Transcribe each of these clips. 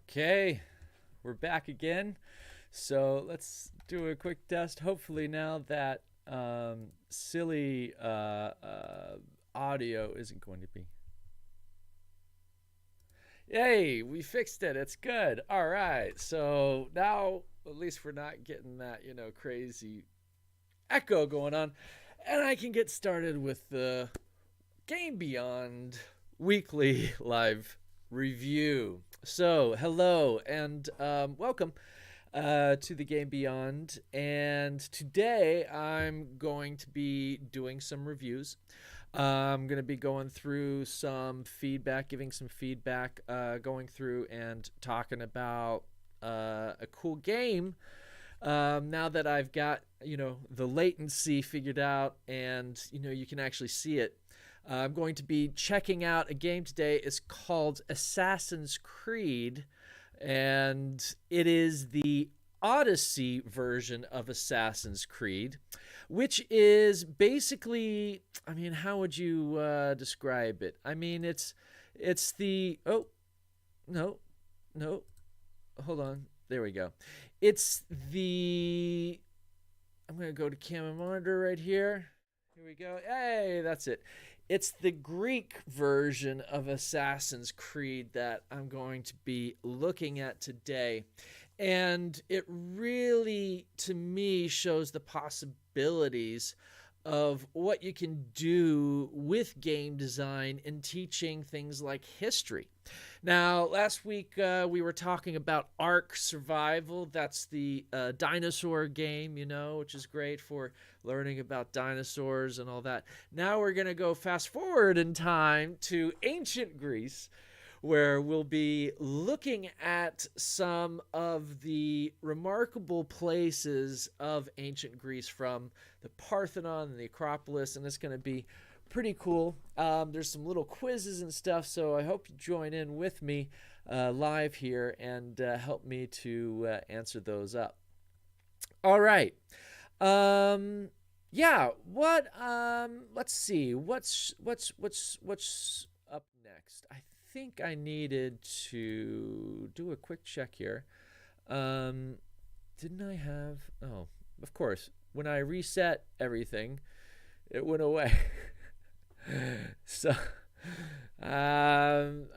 Okay, we're back again. So let's do a quick test. Hopefully, now that silly audio isn't going to be. Yay, we fixed it. It's good. All right. So now at least we're not getting that, crazy echo going on. And I can get started with the Game Beyond weekly live review. So, hello and welcome to the Game Beyond. And today I'm going to be doing some reviews. I'm going to be going through some feedback, giving some feedback, going through and talking about a cool game. Now that I've got, the latency figured out and, you can actually see it. I'm going to be checking out a game today. It's called Assassin's Creed, and it is the Odyssey version of Assassin's Creed, which is basically, how would you describe it? It's the, oh, no, hold on. There we go. It's the, I'm going to go to camera monitor right here. Here we go. Hey, that's it. It's the Greek version of Assassin's Creed that I'm going to be looking at today. And it really, to me, shows the possibilities of what you can do with game design in teaching things like history. Now, last week we were talking about Ark Survival. That's the dinosaur game, which is great for learning about dinosaurs and all that. Now we're going to go fast forward in time to ancient Greece, where we'll be looking at some of the remarkable places of ancient Greece, from the Parthenon and the Acropolis, and it's going to be pretty cool. There's some little quizzes and stuff, so I hope you join in with me live here and help me to answer those up. All right. Yeah. Let's see. What's up next? I think I needed to do a quick check here. Didn't I have? Oh, of course. When I reset everything, it went away. So, all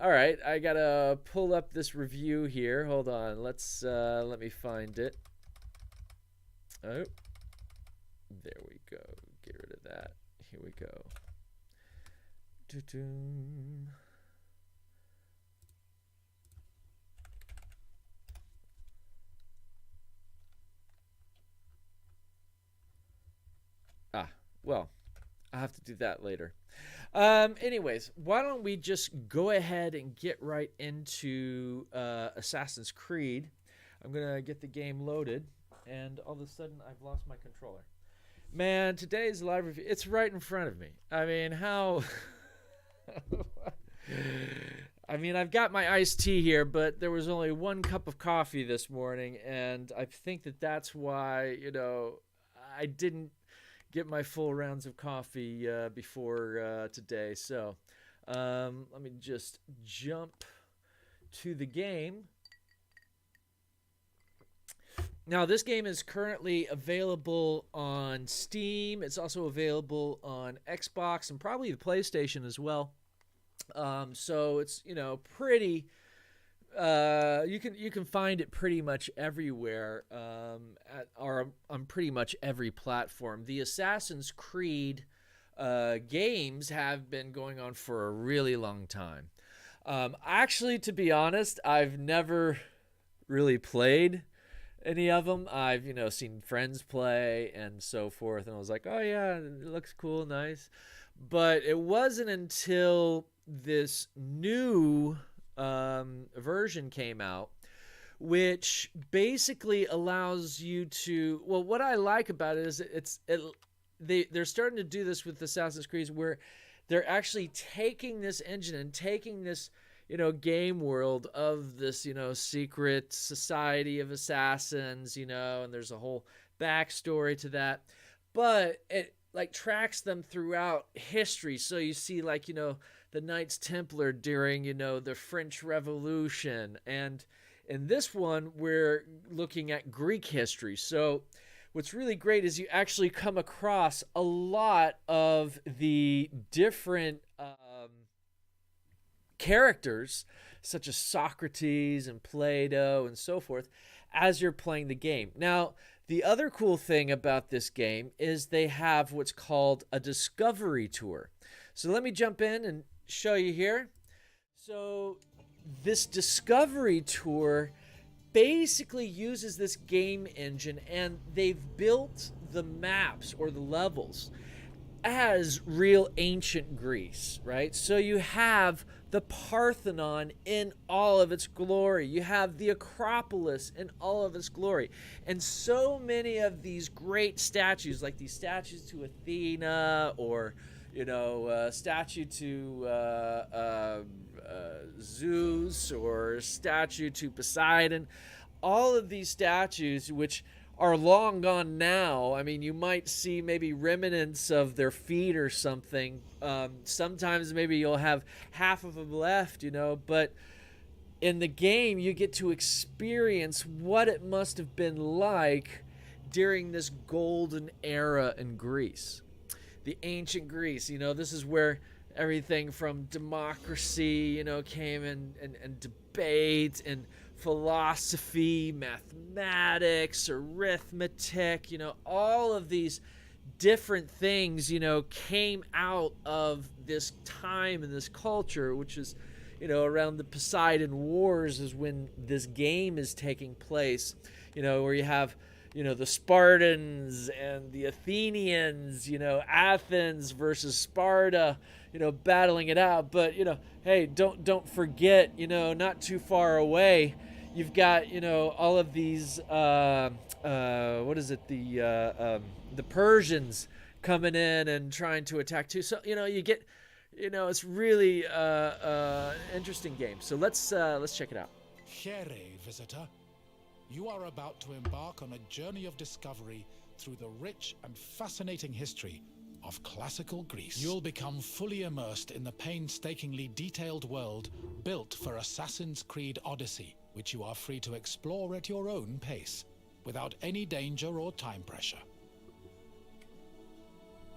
right. I gotta pull up this review here. Hold on. Let me find it. Oh, there we go. Get rid of that. Here we go. Doo-doo. Well, I'll have to do that later. Anyways, why don't we just go ahead and get right into Assassin's Creed. I'm going to get the game loaded, and all of a sudden I've lost my controller. Man, today's live review, it's right in front of me. How... I've got my iced tea here, but there was only one cup of coffee this morning, and I think that's why, I didn't get my full rounds of coffee before today. So let me just jump to the game. Now, this game is currently available on Steam. It's also available on Xbox and probably the PlayStation as well. So it's, pretty... you can find it pretty much everywhere, on pretty much every platform. The Assassin's Creed games have been going on for a really long time. Actually, to be honest, I've never really played any of them. I've seen friends play and so forth, and I was like, oh yeah, it looks cool, nice. But it wasn't until this new version came out, which basically allows you to, well, what I like about it is they're starting to do this with Assassin's Creed, where they're actually taking this engine and taking this game world of this secret society of assassins, and there's a whole backstory to that, but it tracks them throughout history. So you see the Knights Templar during the French Revolution, and In this one, we're looking at Greek history. So what's really great is you actually come across a lot of the different characters, such as Socrates and Plato and so forth, as you're playing the game. Now, the other cool thing about this game is they have what's called a discovery tour. So let me jump in and show you here. So this discovery tour basically uses this game engine, and they've built the maps or the levels as real ancient Greece, right? So you have the Parthenon in all of its glory. You have the Acropolis in all of its glory. And so many of these great statues, like these statues to Athena, or, statue to Zeus, or statue to Poseidon, all of these statues, which are long gone now. I mean, you might see maybe remnants of their feet or something. Sometimes maybe you'll have half of them left, but in the game you get to experience what it must have been like during this golden era in Greece. The ancient Greece, this is where everything from democracy, came and debate and philosophy, mathematics, arithmetic, all of these different things, came out of this time and this culture, which is, around the Poseidon Wars is when this game is taking place, where you have, the Spartans and the Athenians, Athens versus Sparta, battling it out. But, hey, don't forget, not too far away, you've got, all of these, what is it, the Persians coming in and trying to attack too. So, you get, it's really interesting game. So let's check it out. Here, visitor. You are about to embark on a journey of discovery through the rich and fascinating history of classical Greece. You'll become fully immersed in the painstakingly detailed world built for Assassin's Creed Odyssey, which you are free to explore at your own pace, without any danger or time pressure.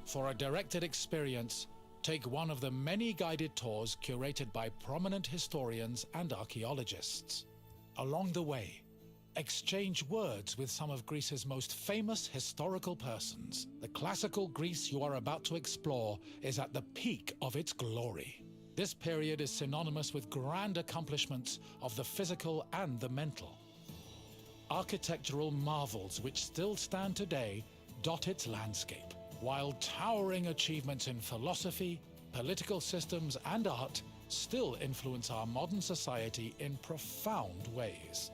For a directed experience, take one of the many guided tours curated by prominent historians and archaeologists. Along the way, exchange words with some of Greece's most famous historical persons. The classical Greece you are about to explore is at the peak of its glory. This period is synonymous with grand accomplishments of the physical and the mental. Architectural marvels which still stand today dot its landscape, while towering achievements in philosophy, political systems, and art still influence our modern society in profound ways.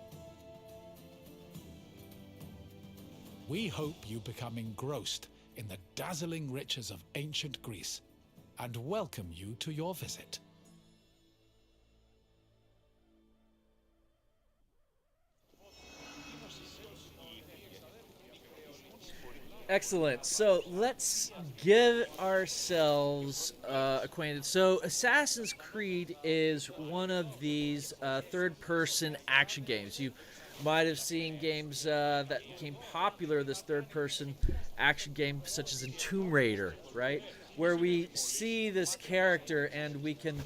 We hope you become engrossed in the dazzling riches of ancient Greece and welcome you to your visit. Excellent. So let's get ourselves acquainted. So Assassin's Creed is one of these third-person action games. You might have seen games that became popular, this third-person action game, such as in Tomb Raider, right? Where we see this character and we can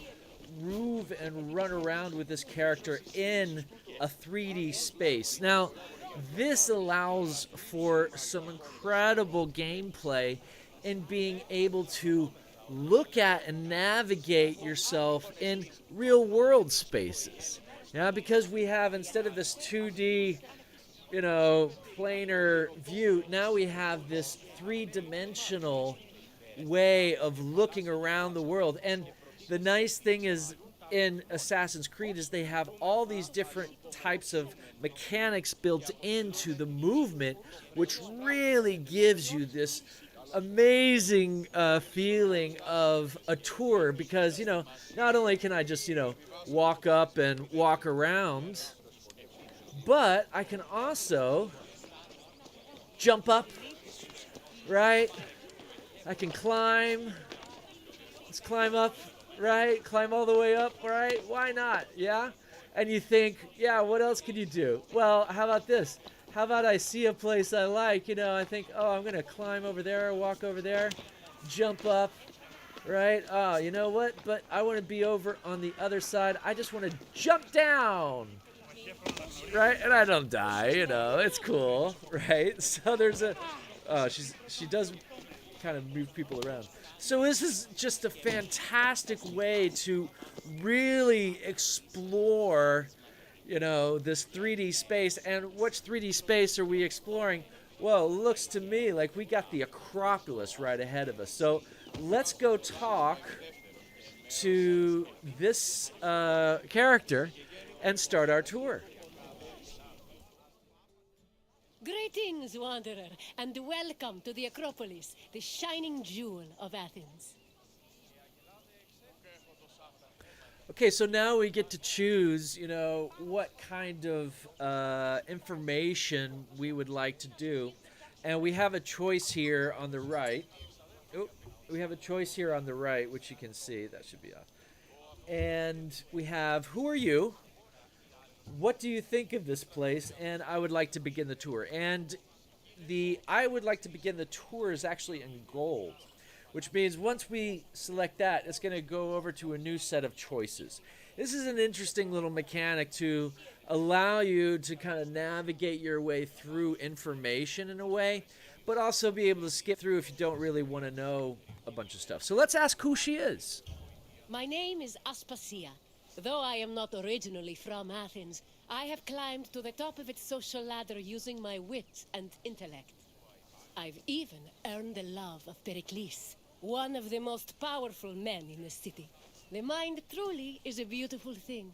move and run around with this character in a 3D space. Now, this allows for some incredible gameplay in being able to look at and navigate yourself in real-world spaces. Yeah, because we have, instead of this 2D, planar view, now we have this three-dimensional way of looking around the world. And the nice thing is, in Assassin's Creed, is they have all these different types of mechanics built into the movement, which really gives you this amazing feeling of a tour, because not only can I just walk up and walk around, but I can also jump up, right? I can climb. Let's climb up, right? Climb all the way up, right? Why not? Yeah. And you think, yeah, what else can you do? Well, how about this? How about I see a place I like, I think, oh, I'm going to climb over there, walk over there, jump up, right? Oh, you know what? But I want to be over on the other side. I just want to jump down, right? And I don't die, it's cool, right? So there's she does kind of move people around. So this is just a fantastic way to really explore, this 3D space. And which 3D space are we exploring? Well, it looks to me like we got the Acropolis right ahead of us. So let's go talk to this character and start our tour. Greetings, wanderer, and welcome to the Acropolis, the shining jewel of Athens. Okay, so now we get to choose, what kind of information we would like to do. And we have a choice here on the right. Oh, we have a choice here on the right, which you can see. That should be off. And we have, who are you? What do you think of this place? And I would like to begin the tour. And I would like to begin the tour is actually in gold, which means once we select that, it's going to go over to a new set of choices. This is an interesting little mechanic to allow you to kind of navigate your way through information in a way, but also be able to skip through if you don't really want to know a bunch of stuff. So let's ask who she is. My name is Aspasia. Though I am not originally from Athens, I have climbed to the top of its social ladder using my wit and intellect. I've even earned the love of Pericles, one of the most powerful men in the city. The mind truly is a beautiful thing.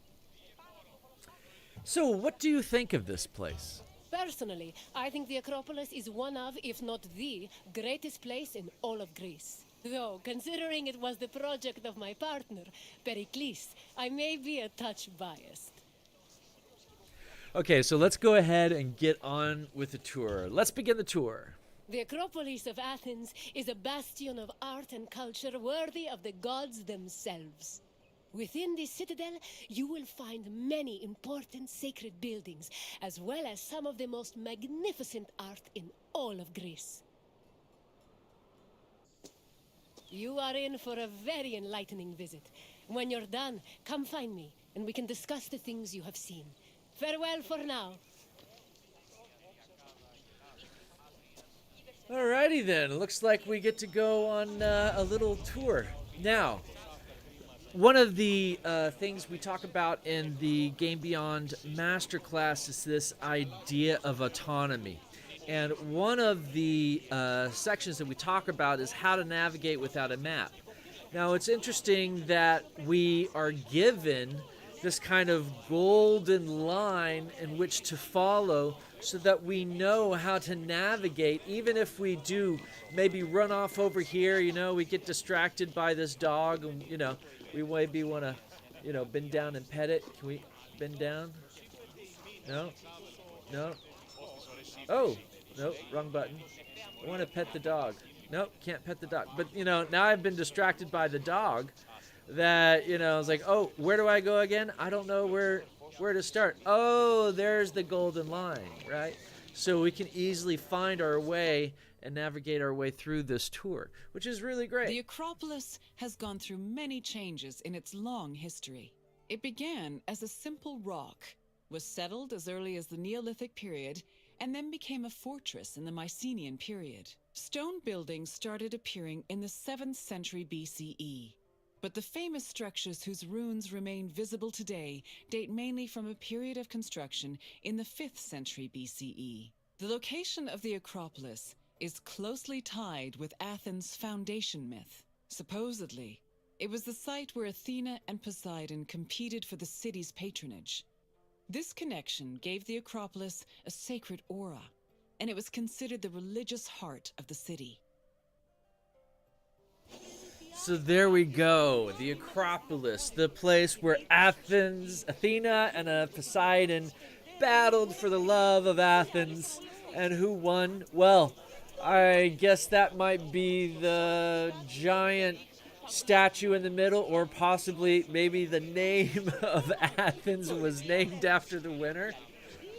So what do you think of this place? Personally, I think the Acropolis is one of, if not the, greatest place in all of Greece. Though, considering it was the project of my partner, Pericles, I may be a touch biased. Okay, so let's go ahead and get on with the tour. Let's begin the tour. The Acropolis of Athens is a bastion of art and culture worthy of the gods themselves. Within this citadel, you will find many important sacred buildings, as well as some of the most magnificent art in all of Greece. You are in for a very enlightening visit. When you're done, come find me, and we can discuss the things you have seen. Farewell for now. Alrighty then, looks like we get to go on a little tour. Now, one of the things we talk about in the Game Beyond Masterclass is this idea of autonomy. And one of the sections that we talk about is how to navigate without a map. Now, it's interesting that we are given this kind of golden line in which to follow so that we know how to navigate, even if we do maybe run off over here, we get distracted by this dog, and, we maybe want to, bend down and pet it. Can we bend down? No? Oh! Nope, wrong button. I want to pet the dog. Nope, can't pet the dog. But, now I've been distracted by the dog that, I was like, oh, where do I go again? I don't know where to start. Oh, there's the golden line, right? So we can easily find our way and navigate our way through this tour, which is really great. The Acropolis has gone through many changes in its long history. It began as a simple rock, was settled as early as the Neolithic period, and then became a fortress in the Mycenaean period. Stone buildings started appearing in the 7th century BCE. But the famous structures whose ruins remain visible today date mainly from a period of construction in the 5th century BCE. The location of the Acropolis is closely tied with Athens' foundation myth. Supposedly, it was the site where Athena and Poseidon competed for the city's patronage. This connection gave the Acropolis a sacred aura, and it was considered the religious heart of the city. So there we go, the Acropolis, the place where Athena and Poseidon battled for the love of Athens. And who won? Well, I guess that might be the giant statue in the middle, or possibly maybe the name of Athens was named after the winner.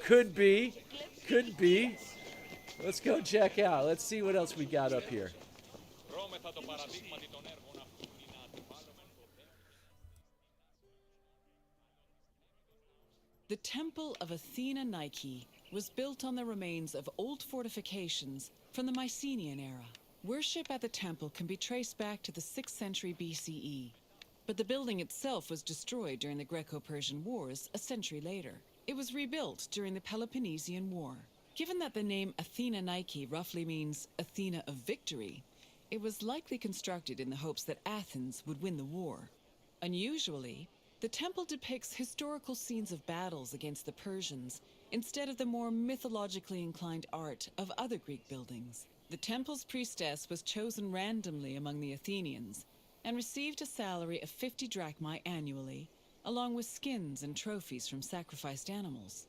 Could be. Could be. Let's go check out. Let's see what else we got up here. The Temple of Athena Nike was built on the remains of old fortifications from the Mycenaean era. Worship at the temple can be traced back to the 6th century BCE, but the building itself was destroyed during the Greco-Persian Wars a century later. It was rebuilt during the Peloponnesian War. Given that the name Athena Nike roughly means Athena of victory, it was likely constructed in the hopes that Athens would win the war. Unusually, the temple depicts historical scenes of battles against the Persians instead of the more mythologically inclined art of other Greek buildings. The temple's priestess was chosen randomly among the Athenians and received a salary of 50 drachmae annually, along with skins and trophies from sacrificed animals.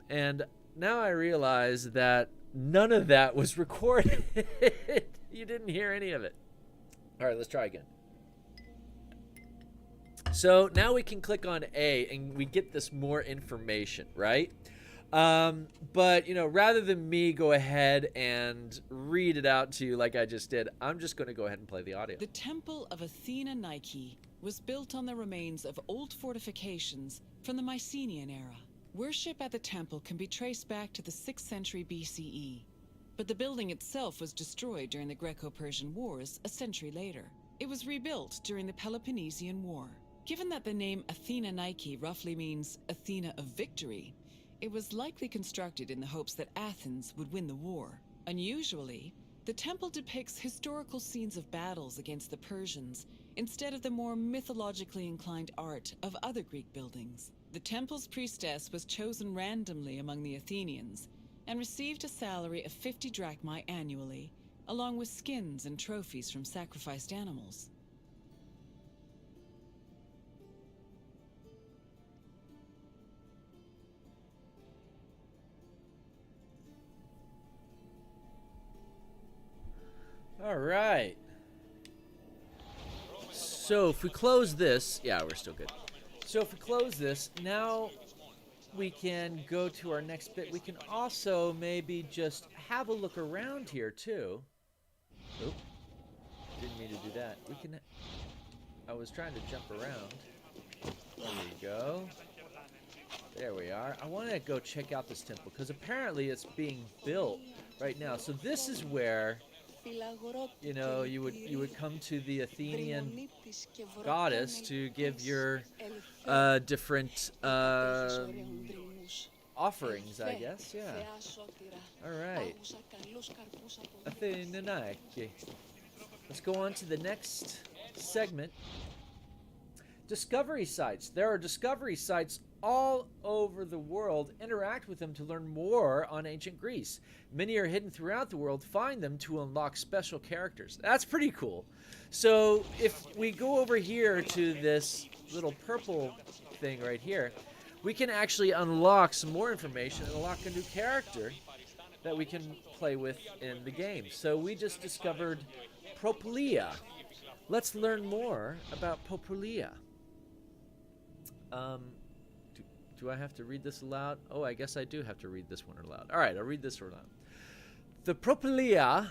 And now I realize that none of that was recorded. You didn't hear any of it. All right, let's try again. So now we can click on A and we get this more information, right? But, you know, rather than me go ahead and read it out to you like I just did, I'm just going to go ahead and play the audio. The Temple of Athena Nike was built on the remains of old fortifications from the Mycenaean era. Worship at the temple can be traced back to the 6th century BCE, but the building itself was destroyed during the Greco-Persian Wars a century later. It was rebuilt during the Peloponnesian War. Given that the name Athena Nike roughly means Athena of victory, it was likely constructed in the hopes that Athens would win the war. Unusually, the temple depicts historical scenes of battles against the Persians instead of the more mythologically inclined art of other Greek buildings. The temple's priestess was chosen randomly among the Athenians and received a salary of 50 drachmae annually, along with skins and trophies from sacrificed animals. All right. So if we close this, yeah, we're still good. So if we close this, now we can go to our next bit. We can also maybe just have a look around here too. Oop. Didn't mean to do that. I was trying to jump around. There we go. There we are. I want to go check out this temple because apparently it's being built right now. So this is where, you know, you would come to the Athenian goddess to give your different offerings, I guess. Yeah. All right. Athenianike. Let's go on to the next segment. Discovery sites. There are discovery sites all over the world. Interact with them to learn more on ancient Greece. Many are hidden throughout the world. Find them to unlock special characters. That's pretty cool. So if we go over here to this little purple thing right here, we can actually unlock some more information and unlock a new character that we can play with in the game. So we just discovered Propolia. Let's learn more about Propolia. Do I have to read this aloud? Oh, I guess I do have to read this one aloud. All right, I'll read this one aloud. The Propolia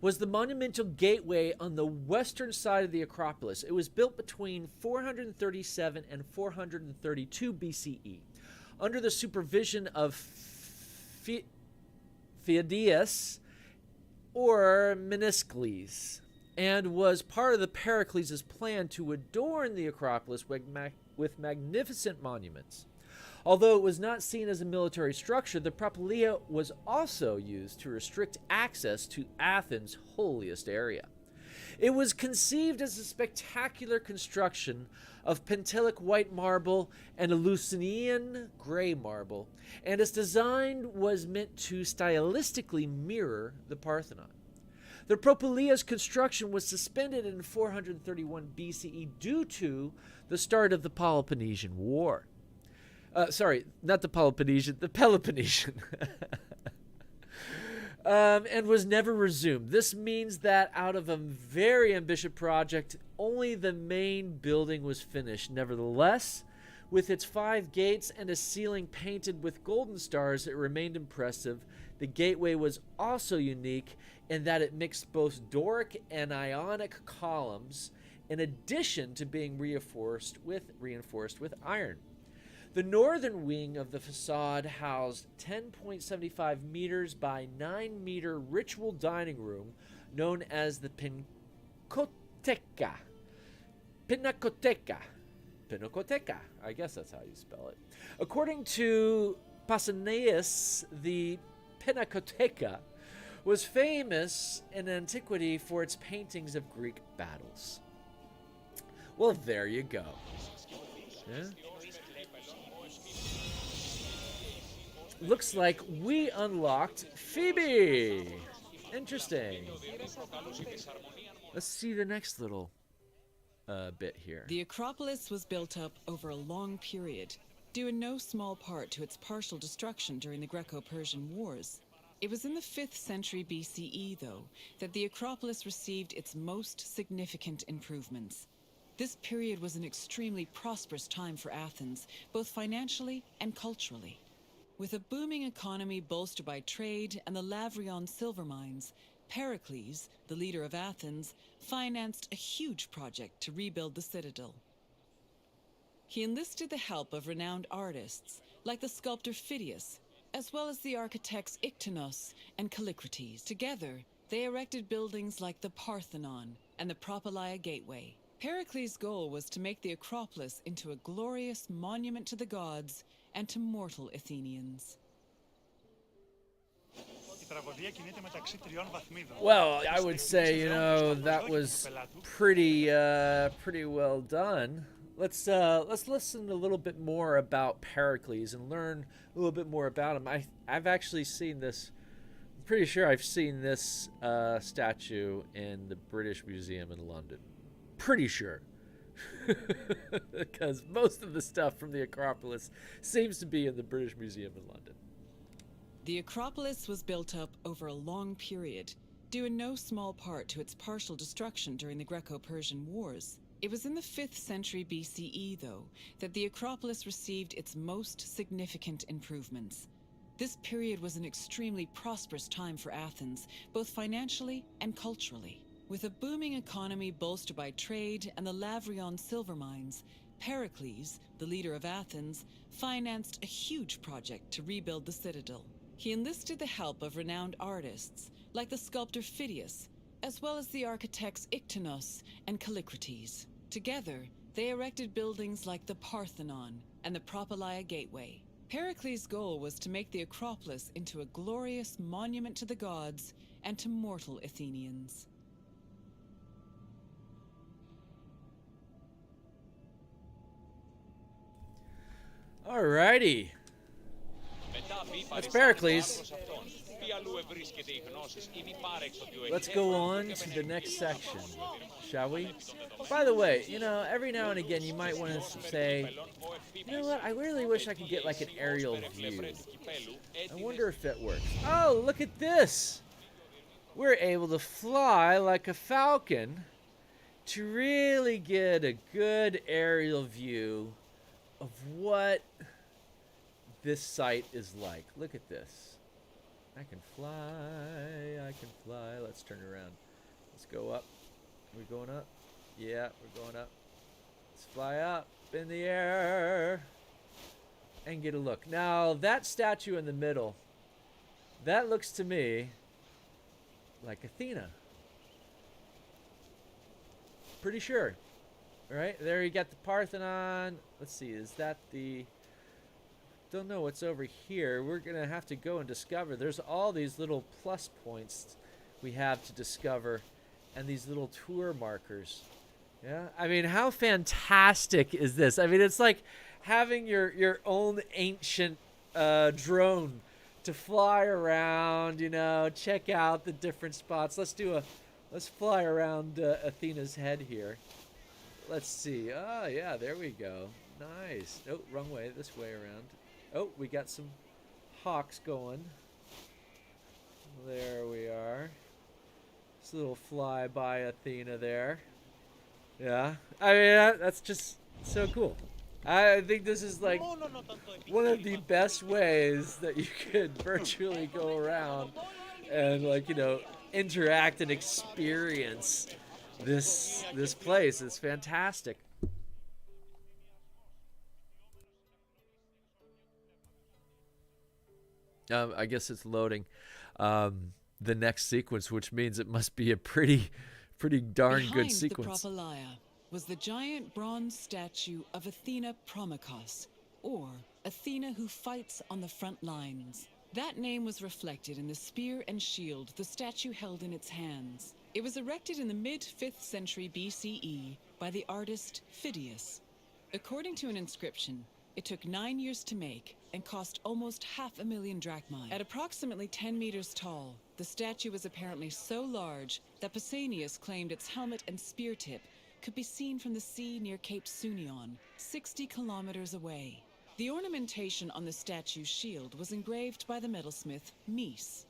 was the monumental gateway on the western side of the Acropolis. It was built between 437 and 432 BCE under the supervision of Phidias or Meniscles, and was part of the Pericles' plan to adorn the Acropolis with magnificent monuments. Although it was not seen as a military structure, the Propolia was also used to restrict access to Athens' holiest area. It was conceived as a spectacular construction of Pentelic white marble and Eleusinian gray marble, and its design was meant to stylistically mirror the Parthenon. The Propolia's construction was suspended in 431 BCE due to the start of the Peloponnesian War. Sorry, not the Peloponnesian, the Peloponnesian. And was never resumed. This means that out of a very ambitious project, only the main building was finished. Nevertheless, with its 5 gates and a ceiling painted with golden stars, it remained impressive. The gateway was also unique in that it mixed both Doric and Ionic columns, in addition to being reinforced with iron. The northern wing of the facade housed 10.75 meters by 9 meter ritual dining room known as the Pinacoteca. Pinacoteca, I guess that's how you spell it. According to Pausanias, the Pinacoteca was famous in antiquity for its paintings of Greek battles. Well, there you go. Yeah? Looks like we unlocked Phoebe. Interesting. Let's see the next little bit here. The Acropolis was built up over a long period, due in no small part to its partial destruction during the Greco-Persian Wars. It was in the 5th century BCE, though, that the Acropolis received its most significant improvements. This period was an extremely prosperous time for Athens, both financially and culturally. With a booming economy bolstered by trade and the Lavrion silver mines, Pericles, the leader of Athens, financed a huge project to rebuild the citadel. He enlisted the help of renowned artists, like the sculptor Phidias, as well as the architects Iktinos and Callicrates. Together, they erected buildings like the Parthenon and the Propolia Gateway. Pericles' goal was to make the Acropolis into a glorious monument to the gods and to mortal Athenians. Well, I would say, you know, that was pretty well done. Let's listen a little bit more about Pericles and learn a little bit more about him. I've actually seen this. I'm pretty sure I've seen this statue in the British Museum in London. Pretty sure. Because most of the stuff from the Acropolis seems to be in the British Museum in London. The Acropolis was built up over a long period, due in no small part to its partial destruction during the Greco-Persian Wars. It was in the 5th century BCE, though, that the Acropolis received its most significant improvements. This period was an extremely prosperous time for Athens, both financially and culturally. With a booming economy bolstered by trade and the Lavrion silver mines, Pericles, the leader of Athens, financed a huge project to rebuild the citadel. He enlisted the help of renowned artists, like the sculptor Phidias, as well as the architects Iktinos and Callicrates. Together, they erected buildings like the Parthenon and the Propylaea Gateway. Pericles' goal was to make the Acropolis into a glorious monument to the gods and to mortal Athenians. Alrighty. That's Pericles. Let's go on to the next section, shall we? By the way, every now and again you might want to say, you know what, I really wish I could get like an aerial view. I wonder if it works. Oh, look at this! We're able to fly like a falcon to really get a good aerial view of what this site is like. Look at this. I can fly. Let's turn around. Let's go up. Are we going up? Yeah, we're going up. Let's fly up in the air and get a look. Now, that statue in the middle, that looks to me like Athena. Pretty sure. All right, there you got the Parthenon. Let's see, is that the... Don't know what's over here. We're gonna have to go and discover. There's all these little plus points we have to discover and these little tour markers. Yeah, I mean, how fantastic is this? I mean, it's like having your own ancient drone to fly around, check out the different spots. Let's fly around Athena's head here. Let's see. Oh yeah, there we go. Nice. Oh, wrong way. This way around. Oh, we got some hawks going. There we are. This little flyby Athena there. Yeah. I mean, that's just so cool. I think this is like one of the best ways that you could virtually go around and interact and experience this place. It's fantastic. I guess it's loading the next sequence, which means it must be a pretty darn good sequence. Behind the Propylaea was the giant bronze statue of Athena Promachos, or Athena who fights on the front lines. That name was reflected in the spear and shield the statue held in its hands. It was erected in the mid-5th century BCE by the artist Phidias. According to an inscription, it took 9 years to make and cost almost 500,000 drachmae. At approximately 10 meters tall, the statue was apparently so large that Pausanias claimed its helmet and spear tip could be seen from the sea near Cape Sunion, 60 kilometers away. The ornamentation on the statue's shield was engraved by the metalsmith Mies.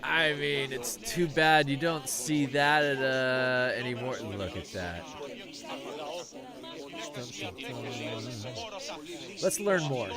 I mean, it's too bad you don't see that at anymore. Look at that. Let's learn more.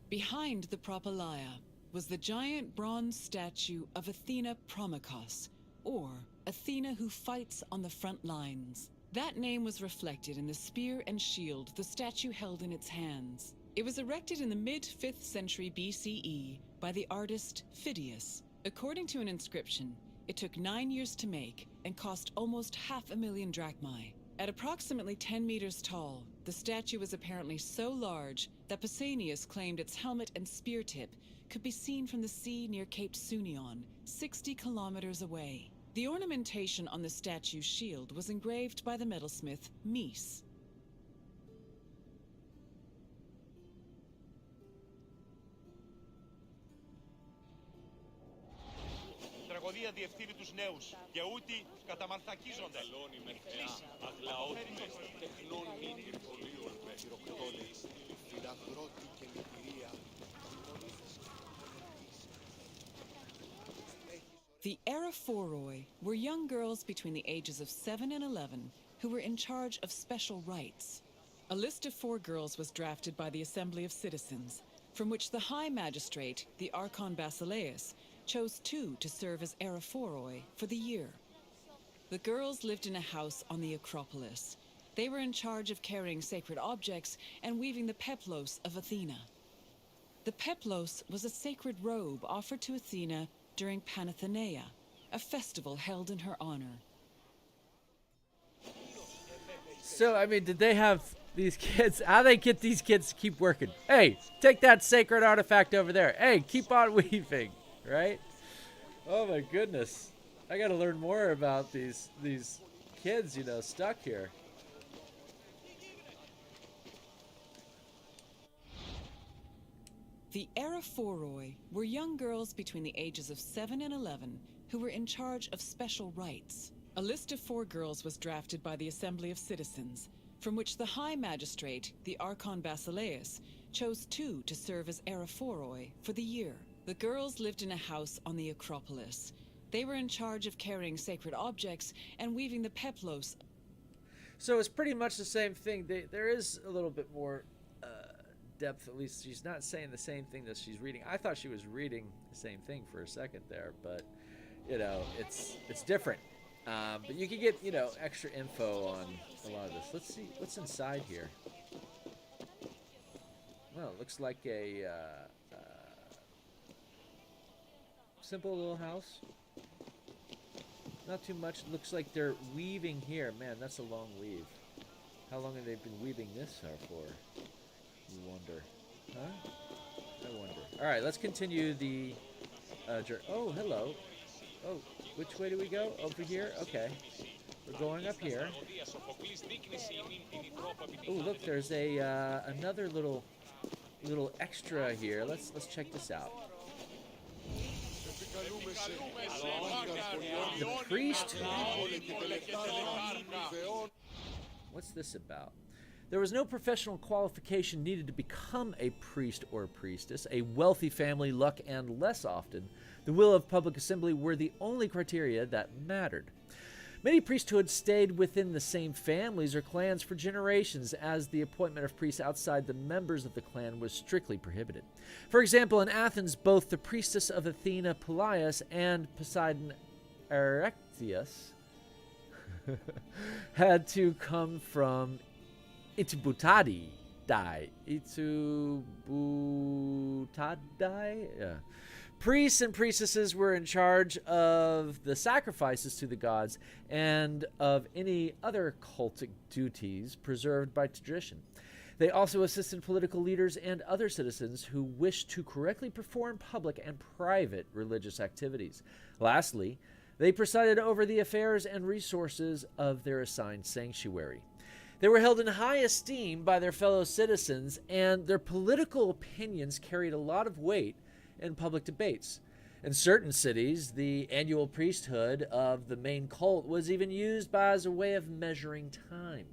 Behind the Propylaea was the giant bronze statue of Athena Promachos, or Athena who fights on the front lines. That name was reflected in the spear and shield the statue held in its hands. It was erected in the mid-5th century BCE by the artist Phidias. According to an inscription, it took 9 years to make and cost almost 500,000 drachmae. At approximately 10 meters tall, the statue was apparently so large that Pausanias claimed its helmet and spear tip could be seen from the sea near Cape Sunion, 60 kilometers away. The ornamentation on the statue's shield was engraved by the metalsmith Mies. Τραγωδία διευθύνει τους νέους και ούτι καταμαρθακίζονται. The Aerophoroi were young girls between the ages of 7 and 11 who were in charge of special rites. A list of 4 girls was drafted by the Assembly of Citizens, from which the High Magistrate, the Archon Basileus, chose 2 to serve as Aerophoroi for the year. The girls lived in a house on the Acropolis. They were in charge of carrying sacred objects and weaving the peplos of Athena. The peplos was a sacred robe offered to Athena during Panathenea, a festival held in her honor. So, I mean, did they have these kids? How they get these kids to keep working? Hey, take that sacred artifact over there. Hey, keep on weaving, right? Oh my goodness. I got to learn more about these kids, you know, stuck here. The Eraphoroi were young girls between the ages of 7 and 11 who were in charge of special rites. A list of 4 girls was drafted by the Assembly of Citizens, from which the High Magistrate, the Archon Basileus, chose 2 to serve as Eraphoroi for the year. The girls lived in a house on the Acropolis. They were in charge of carrying sacred objects and weaving the peplos. So it's pretty much the same thing. There is a little bit more depth. At least she's not saying the same thing that she's reading. I thought she was reading the same thing for a second there, but you know, it's different. But you can get, you know, extra info on a lot of this. Let's see what's inside here. Well, it looks like a simple little house. Not too much. It looks like they're weaving here. Man, that's a long weave. How long have they been weaving this for? You wonder. Huh? I wonder. All right, let's continue the journey. Oh, hello. Oh, which way do we go? Over here? Okay. We're going up here. Oh, look, there's a another little extra here. Let's check this out. The priesthood. What's this about? There was no professional qualification needed to become a priest or priestess. A wealthy family, luck, and less often, the will of public assembly were the only criteria that mattered. Many priesthoods stayed within the same families or clans for generations, as the appointment of priests outside the members of the clan was strictly prohibited. For example, in Athens, both the priestess of Athena Pelaius and Poseidon Erechtheus had to come from Itubutadi. Yeah. Priests and priestesses were in charge of the sacrifices to the gods and of any other cultic duties preserved by tradition. They also assisted political leaders and other citizens who wished to correctly perform public and private religious activities. Lastly, they presided over the affairs and resources of their assigned sanctuary. They were held in high esteem by their fellow citizens, and their political opinions carried a lot of weight in public debates. In certain cities, the annual priesthood of the main cult was even used as a way of measuring time.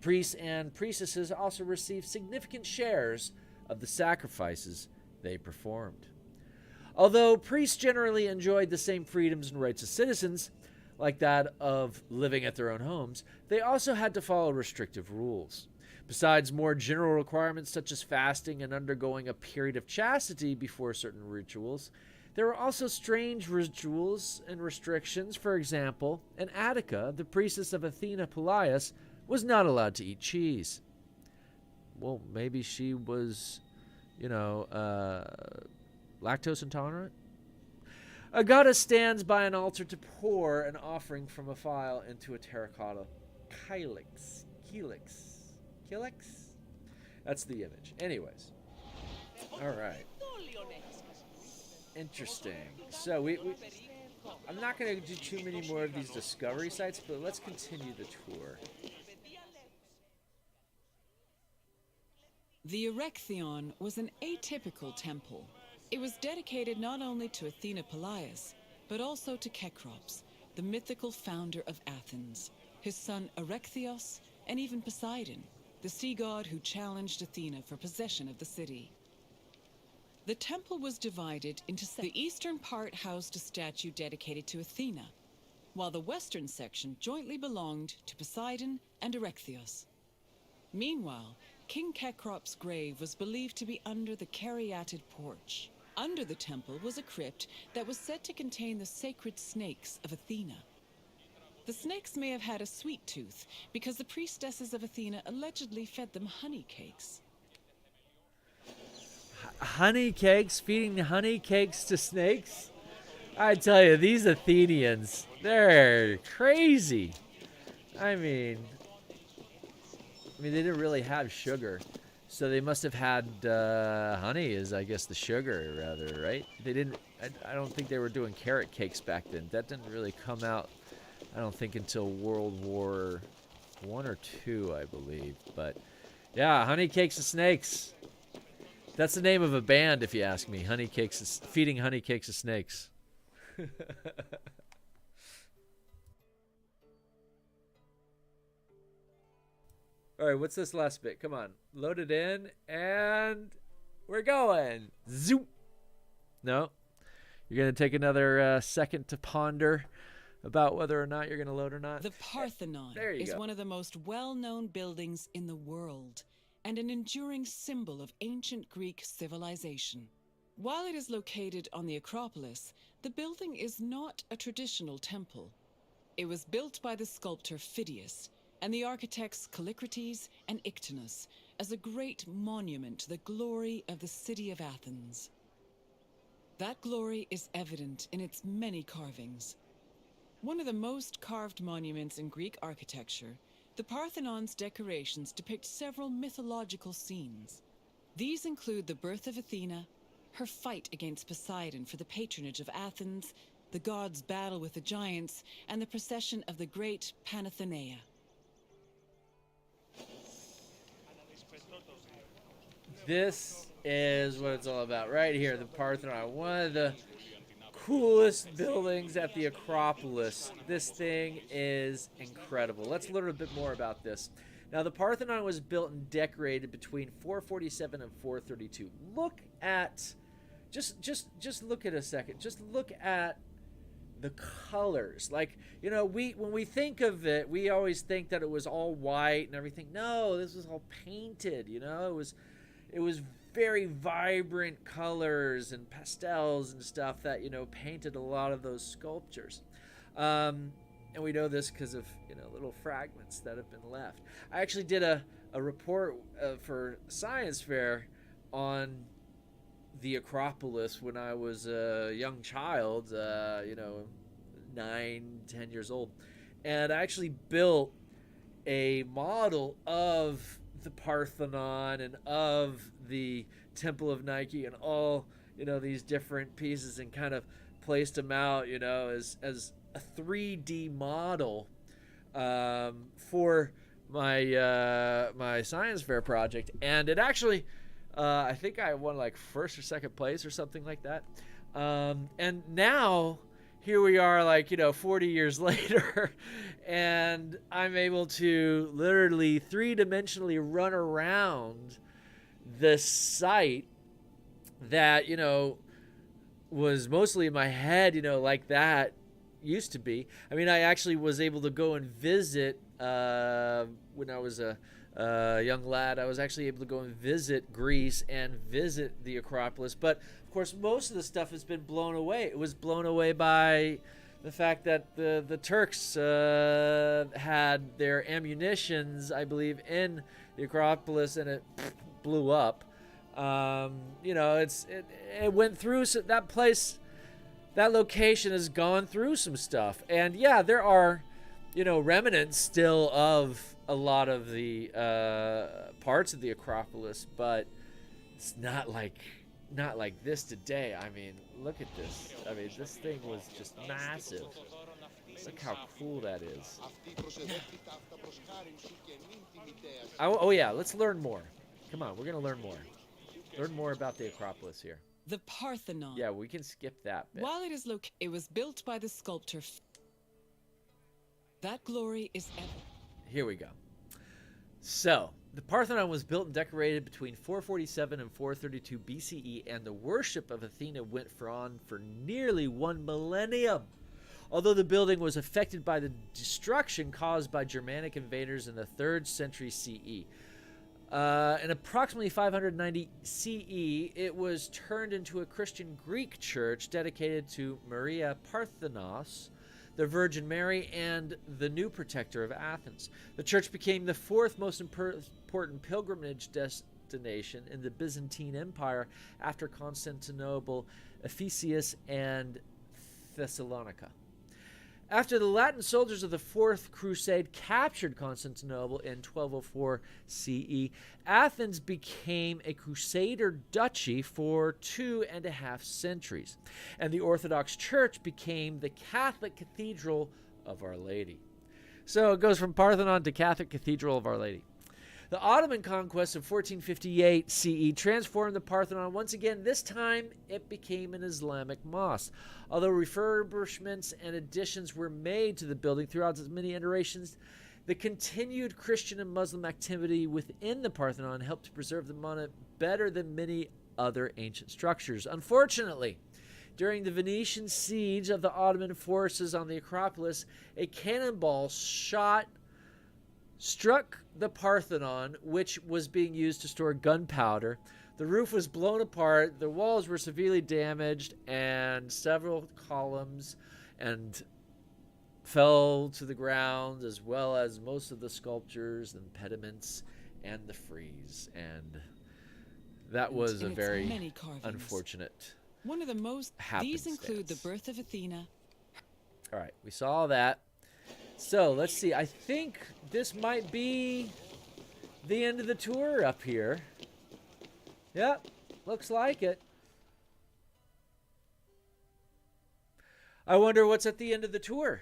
Priests and priestesses also received significant shares of the sacrifices they performed. Although priests generally enjoyed the same freedoms and rights as citizens, like that of living at their own homes, they also had to follow restrictive rules. Besides more general requirements such as fasting and undergoing a period of chastity before certain rituals, there were also strange rituals and restrictions. For example, in Attica, the priestess of Athena Pelaius was not allowed to eat cheese. Well, maybe she was, lactose intolerant? A goddess stands by an altar to pour an offering from a phial into a terracotta calyx. That's the image. Anyways. All right. Interesting. So I'm not going to do too many more of these discovery sites, but let's continue the tour. The Erechtheion was an atypical temple. It was dedicated not only to Athena Pelaius, but also to Cecrops, the mythical founder of Athens, his son Erechtheus, and even Poseidon, the sea god who challenged Athena for possession of the city. The temple was divided into the eastern part housed a statue dedicated to Athena, while the western section jointly belonged to Poseidon and Erechtheus. Meanwhile, King Cecrops' grave was believed to be under the caryatid porch. Under the temple was a crypt that was said to contain the sacred snakes of Athena. The snakes may have had a sweet tooth because the priestesses of Athena allegedly fed them honey cakes. Honey cakes? Feeding honey cakes to snakes? I tell you, these Athenians, they're crazy. I mean, they didn't really have sugar. So they must have had honey is, I guess, the sugar, rather, right? They didn't, I don't think they were doing carrot cakes back then. That didn't really come out, I don't think, until World War I or II, I believe. But, yeah, honey cakes to snakes. That's the name of a band, if you ask me. Honey cakes, feeding honey cakes to snakes. All right, what's this last bit? Come on. Load it in, and we're going. Zoop. No. You're going to take another second to ponder about whether or not you're going to load or not? The Parthenon is one of the most well-known buildings in the world and an enduring symbol of ancient Greek civilization. While it is located on the Acropolis, the building is not a traditional temple. It was built by the sculptor Phidias and the architects Callicrates and Ictinus as a great monument to the glory of the city of Athens. That glory is evident in its many carvings. One of the most carved monuments in Greek architecture, the Parthenon's decorations depict several mythological scenes. These include the birth of Athena, her fight against Poseidon for the patronage of Athens, the gods' battle with the giants, and the procession of the great Panathenaea. This is what it's all about right here, the Parthenon. One of the coolest buildings at the Acropolis. This thing is incredible. Let's learn a bit more about this. Now, the Parthenon was built and decorated between 447 and 432. Look at, just look at a second. Just look at the colors. Like, you know, when we think of it, we always think that it was all white and everything. No, this was all painted, you know. It was very vibrant colors and pastels and stuff that, you know, painted a lot of those sculptures. And we know this because of, you know, little fragments that have been left. I actually did a report for science fair on the Acropolis when I was a young child, you know, 9, 10 years old. And I actually built a model of the Parthenon and of the Temple of Nike and all, you know, these different pieces, and kind of placed them out, you know, as a 3D model for my my science fair project. And it actually, I think I won like first or second place or something like that. And now here we are, like, you know, 40 years later, and I'm able to literally 3-dimensionally run around this site that, you know, was mostly in my head, you know, like that used to be. I mean, I actually was able to go and visit when I was a young lad. I was actually able to go and visit Greece and visit the Acropolis, but of course most of the stuff has been blown away. It was blown away by the fact that the Turks had their ammunitions, I believe, in the Acropolis, and it blew up. You know, it went through, so that place, that location has gone through some stuff. And yeah, there are, you know, remnants still of a lot of the parts of the Acropolis, but it's not like this today. I mean, look at this. I mean, this thing was just massive. Look how cool that is. Oh yeah, let's learn more. Come on, we're gonna learn more. Learn more about the Acropolis here. The Parthenon. Yeah, we can skip that bit. While it was built by the sculptor. That glory is evident. Here we go. So, the Parthenon was built and decorated between 447 and 432 BCE, and the worship of Athena went on for nearly 1 millennium. Although the building was affected by the destruction caused by Germanic invaders in the 3rd century CE. In approximately 590 CE, it was turned into a Christian Greek church dedicated to Maria Parthenos, the Virgin Mary, and the new protector of Athens. The church became the fourth most important pilgrimage destination in the Byzantine Empire after Constantinople, Ephesus, and Thessalonica. After the Latin soldiers of the Fourth Crusade captured Constantinople in 1204 CE, Athens became a Crusader duchy for 2.5 centuries, and the Orthodox Church became the Catholic Cathedral of Our Lady. So it goes from Parthenon to Catholic Cathedral of Our Lady. The Ottoman conquest of 1458 CE transformed the Parthenon once again. This time, it became an Islamic mosque. Although refurbishments and additions were made to the building throughout its many iterations, the continued Christian and Muslim activity within the Parthenon helped to preserve the monument better than many other ancient structures. Unfortunately, during the Venetian siege of the Ottoman forces on the Acropolis, a cannonball struck the Parthenon, which was being used to store gunpowder. The roof was blown apart, the walls were severely damaged, and several columns fell to the ground, as well as most of the sculptures and pediments and the frieze. And that was a very unfortunate one of the most. These include the birth of Athena. All right, we saw all that. So let's see. I think this might be the end of the tour up here. Yep, looks like it. I wonder what's at the end of the tour.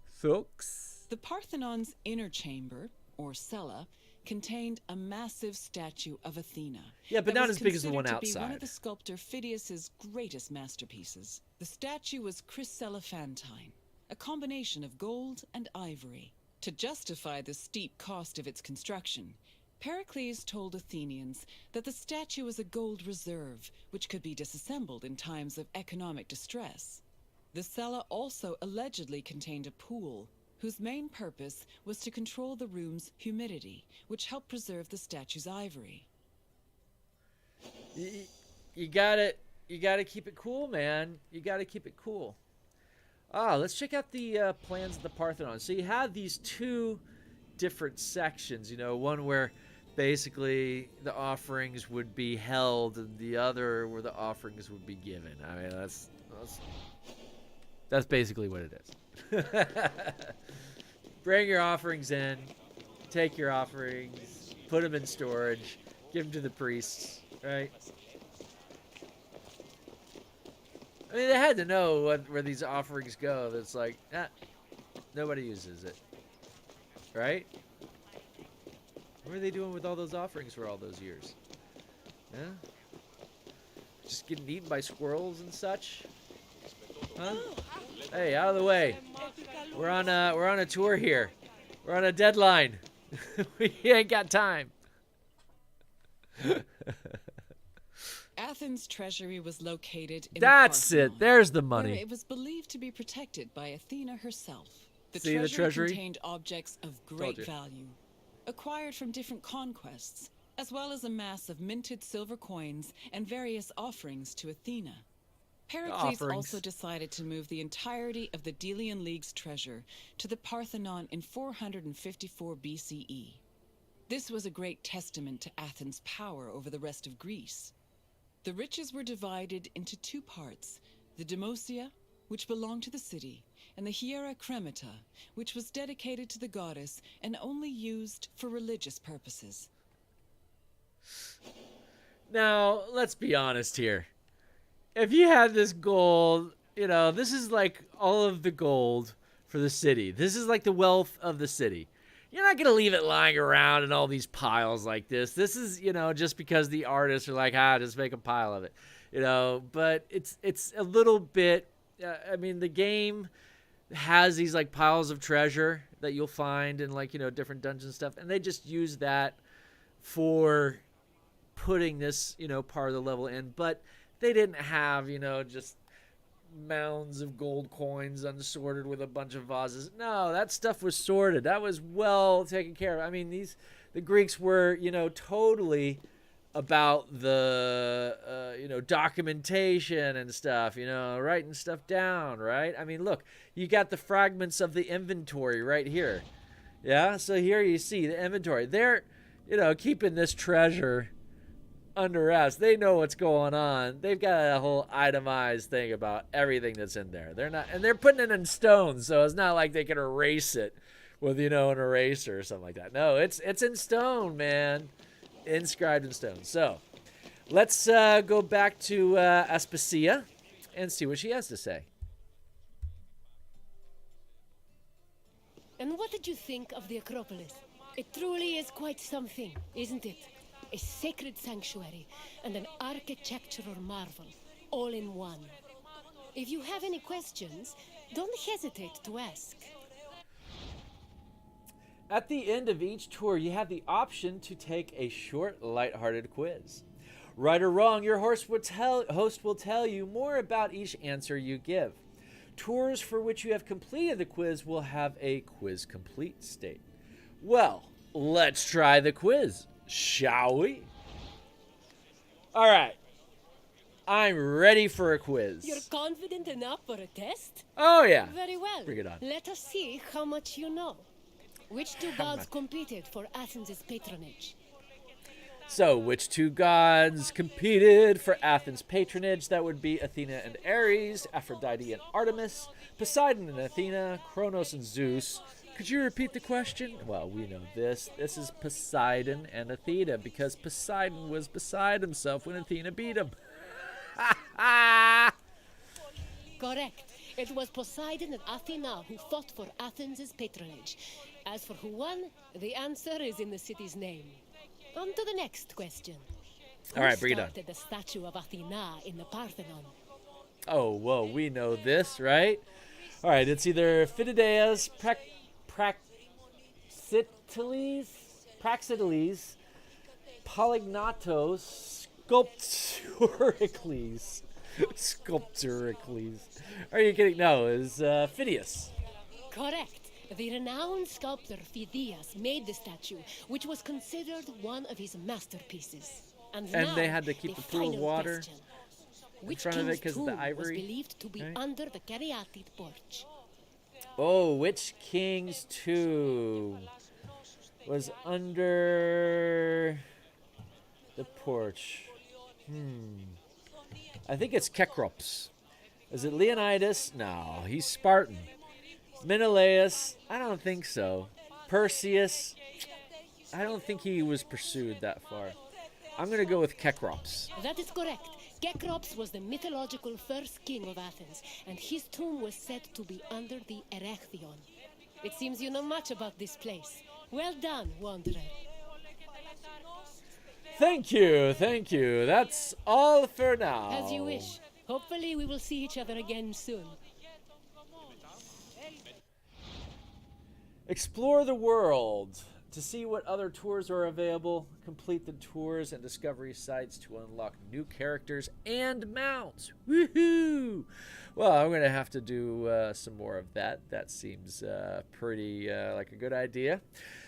Folks. The Parthenon's inner chamber, or cella, contained a massive statue of Athena. Yeah, but not as big as the one To outside. be one of the sculptor Phidias's greatest masterpieces. The statue was chryselephantine, a combination of gold and ivory. To justify the steep cost of its construction, Pericles told Athenians that the statue was a gold reserve, which could be disassembled in times of economic distress. The cella also allegedly contained a pool, whose main purpose was to control the room's humidity, which helped preserve the statue's ivory. You gotta keep it cool, man. You gotta keep it cool. Let's check out the plans of the Parthenon. So you have these two different sections, one where basically the offerings would be held and the other where the offerings would be given. I mean, that's basically what it is. Bring your offerings in, take your offerings, put them in storage, give them to the priests, right? I mean, they had to know where these offerings go. That's like, nobody uses it, right? What are they doing with all those offerings for all those years? Yeah? Just getting eaten by squirrels and such? Huh? Hey, out of the way. We're on a tour here. We're on a deadline. We ain't got time. Athens' treasury was located in That's the Parthenon, it. There's the money. where it was believed to be protected by Athena herself. The See the treasury? contained objects of great value, acquired from different conquests, as well as a mass of minted silver coins and various offerings to Athena. Pericles also decided to move the entirety of the Delian League's treasure to the Parthenon in 454 BCE. This was a great testament to Athens' power over the rest of Greece. The riches were divided into two parts, the Demosia, which belonged to the city, and the Hiera Cremata, which was dedicated to the goddess and only used for religious purposes. Now, let's be honest here. If you had this gold, this is like all of the gold for the city. This is like the wealth of the city. You're not going to leave it lying around in all these piles like this. This is, just because the artists are like, just make a pile of it. But it's a little bit, the game has these like piles of treasure that you'll find in like, different dungeon stuff. And they just use that for putting this, part of the level in. But they didn't have, just mounds of gold coins unsorted with a bunch of vases. No, that stuff was sorted. That was well taken care of. I mean, the Greeks were, totally about the documentation and stuff, writing stuff down, right? I mean, look, you got the fragments of the inventory right here. Yeah, so here you see the inventory. They're keeping this treasure under wraps. They know what's going on. They've got a whole itemized thing about everything that's in there. They're putting it in stone, so it's not like they can erase it with an eraser or something like that. No, it's in stone, man. Inscribed in stone. So let's go back to Aspasia and see what she has to say. And what did you think of the Acropolis? It truly is quite something, isn't it? A sacred sanctuary and an architectural marvel, all in one. If you have any questions, don't hesitate to ask. At the end of each tour, you have the option to take a short, lighthearted quiz. Right or wrong, your host will tell you more about each answer you give. Tours for which you have completed the quiz will have a quiz complete state. Well, let's try the quiz, shall we? All right. I'm ready for a quiz. You're confident enough for a test? Oh, yeah. Very well. Bring it on. Let us see how much you know. Which two gods competed for Athens' patronage? So, which two gods competed for Athens' patronage? That would be Athena and Ares, Aphrodite and Artemis, Poseidon and Athena, Kronos and Zeus. Could you repeat the question? Well, we know this. This is Poseidon and Athena, because Poseidon was beside himself when Athena beat him. Correct. It was Poseidon and Athena who fought for Athens' patronage. As for who won, the answer is in the city's name. On to the next question. All right, bring it on. Who started the statue of Athena in the Parthenon? Oh, well, we know this, right? All right, it's either Phidideus, Praxiteles, Polygnatos, Sculpturicles. Are you kidding? No, it's Phidias. Correct. The renowned sculptor Phidias made the statue, which was considered one of his masterpieces. And now, they had to keep the pool of final water question. in Which front of it king's because of the tomb ivory. was believed to be right? under the caryatid porch? Oh, which king's tomb was under the porch? I think it's Kekrops. Is it Leonidas? No, he's Spartan. Menelaus? I don't think so. Perseus? I don't think he was pursued that far. I'm going to go with Kekrops. That is correct. Kekrops was the mythological first king of Athens, and his tomb was said to be under the Erechtheion. It seems you know much about this place. Well done, wanderer. Thank you, thank you. That's all for now. As you wish. Hopefully we will see each other again soon. Explore the world to see what other tours are available. Complete the tours and discovery sites to unlock new characters and mounts. Woohoo! Well, I'm going to have to do some more of that. That seems pretty like a good idea.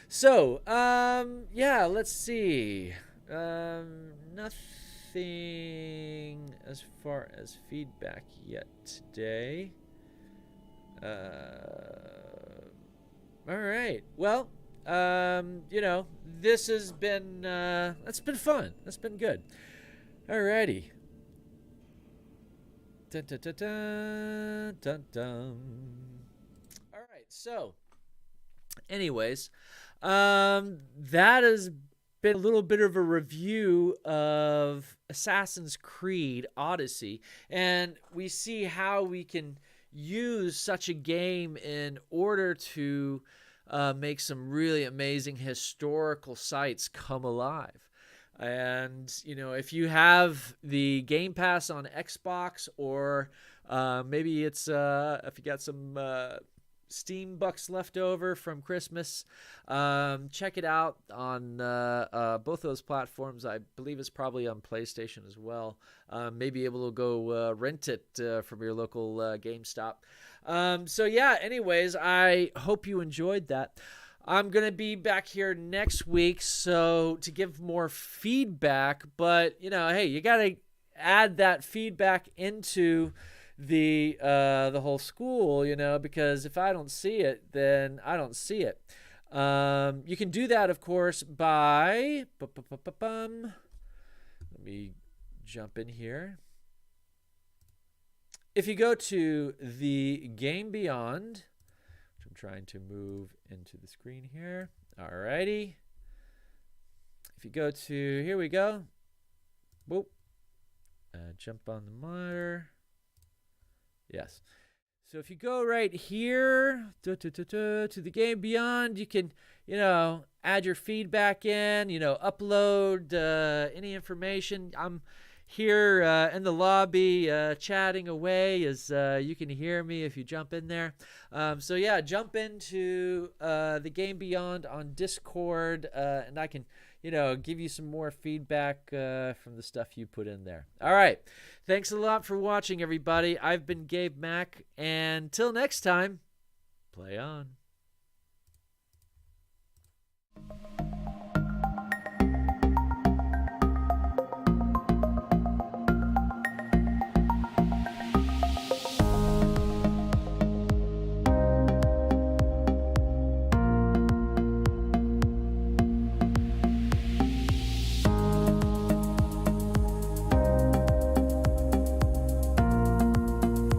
So, yeah, let's see. Nothing as far as feedback yet today. All right. Well, this has been, that's been fun. That's been good. All righty. Dun, dun, dun, dun, dun, dun. All right. So, anyways, that has been a little bit of a review of Assassin's Creed Odyssey, and we see how we can use such a game in order to make some really amazing historical sites come alive. And, if you have the Game Pass on Xbox, or maybe it's if you got some Steam bucks left over from Christmas, check it out on both those platforms. I believe it's probably on PlayStation as well. Maybe able to go rent it from your local GameStop. So yeah, anyways, I hope you enjoyed that. I'm going to be back here next week to give more feedback, but hey, you got to add that feedback into the whole school, because if I don't see it, then I don't see it. You can do that, of course, by let me jump in here. If you go to the Game Beyond, which I'm trying to move into the screen here. Alrighty. If you go to, here we go. Whoop. Jump on the monitor. Yes. So if you go right here to the Game Beyond, you can, add your feedback in, upload any information. I'm here in the lobby chatting away as you can hear me if you jump in there. So yeah, jump into the Game Beyond on Discord, and I can, give you some more feedback from the stuff you put in there. All right. Thanks a lot for watching, everybody. I've been Gabe Mac, and till next time, play on.